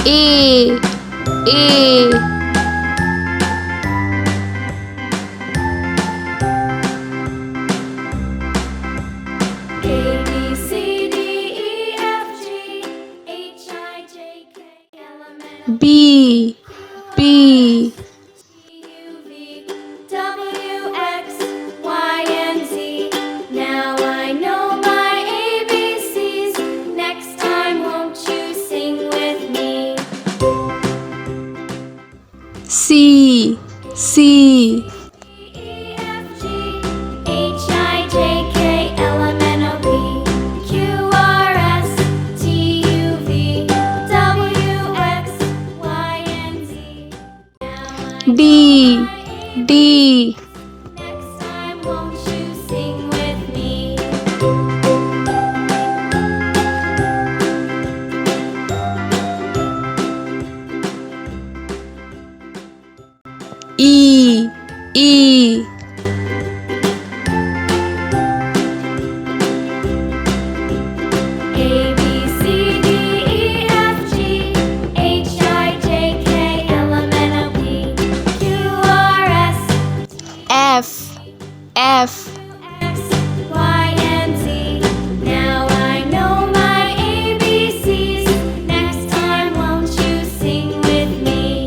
A B, C, D, E, F, G, H, I, J, K, L, M, N, B T, U, V, W, X, Y, and Z. Now I know my ABCs. Next time, won't you sing with me? C E, F, G, H, I, J, K, L, M, N, O, P, Q, R, S, T, U, V, W, X, Y, and Z. D Next time, won't you sing with me? E A, B, C, D, E, F, G, H, I, J, K, L, M, N, O, P, Q, R, S, F X, Y, and Z. Now I know my ABCs. Next time, won't you sing with me?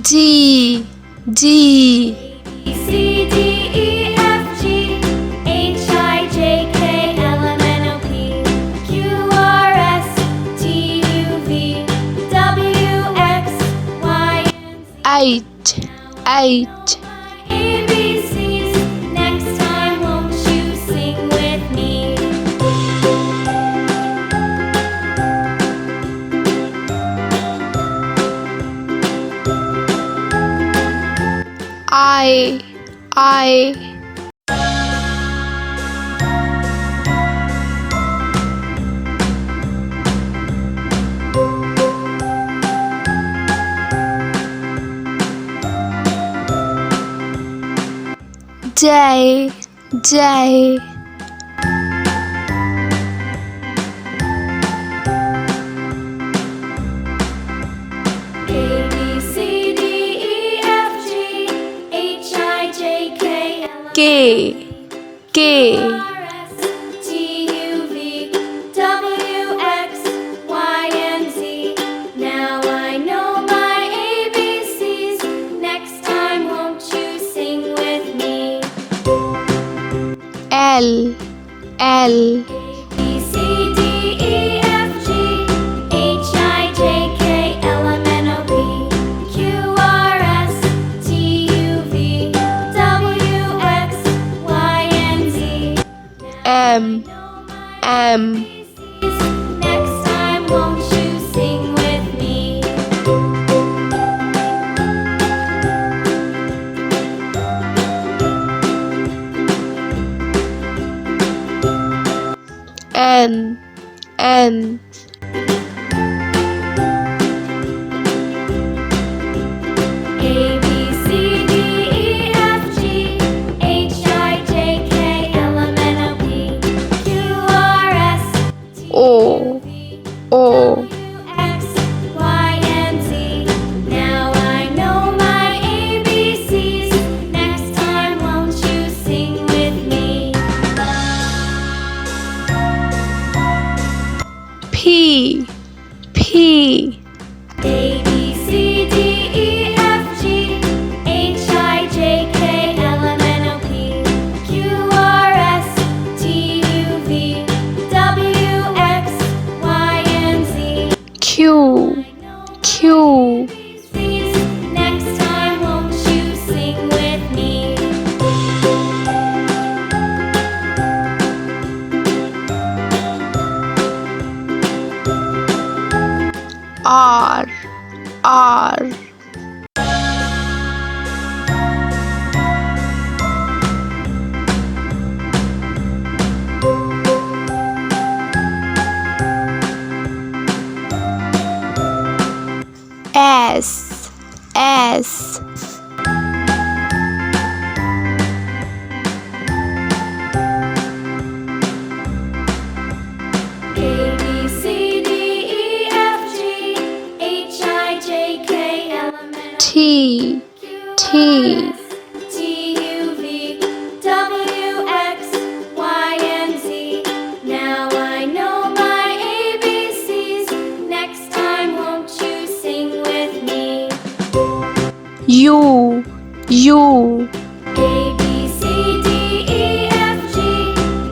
G B, C, D, E, F, G, H, I, J, K, L, M, N, O, P, Q, R, S, T, U, V, W, X, Y, and Z. H ABCs. Next time, won't you sing with me? I J A, B, C, D, E, F, G, H, I, J, K, L, K R, S, T, U, V, W, X, Y, and Z. Now I know my ABCs. Next time, won't you sing with me? L A, B, C, D, E, F, G, H, I, J, K, L, M, N, O, P, Q, R, S, T, U, V, W, X, Y, and Z. M Next time, won't you sing with me? N A, B, C, D, E, F, G, H, I, J, K, L, M, N, O, P, Q, R, S, T, O W, X, Y, and Z. Now I know my ABCs. Next time, won't you sing with me? P A, B, C, D, E, F, G, H, I, J, K, L, M, N, O, P, Q, R, S, T, U, V, W, X, Y, and Z. Q Next time, won't you sing with me? R S. T, T, T-U-V, W-X, Y, and Z. Now I know my ABCs. Next time, won't you sing with me? U, U, A, B, C, D, E, F, G,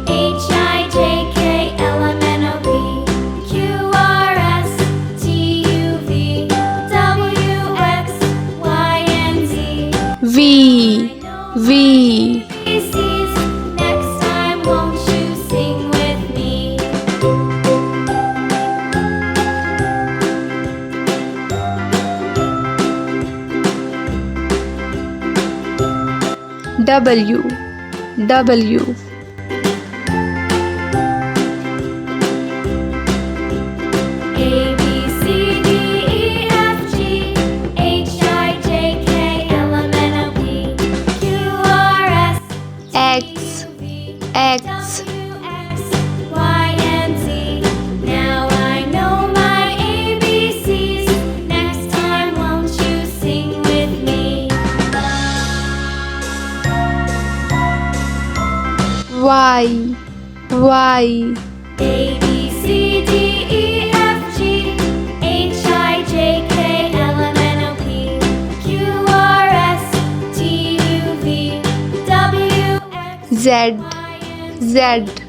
H, I, J, K, L, M, N, O, P, Q, R, S, T, U, V, W, X, Y, and Z. V, V, ABCs. Next time, won't you sing with me? W, W, A, B, C, D, E, F, G, H, I, J, K, L, M, N, O, P, Q, R, S, X, X, W, X, Y, and Z. Now I know my ABCs. Next time, won't you sing with me? Y, Y, A, B, C, D, E, F, G, H, I, J, K, L, M, N, O, P, Q, R, S, T, U, V, W, X, Z, Y, and Z. Z,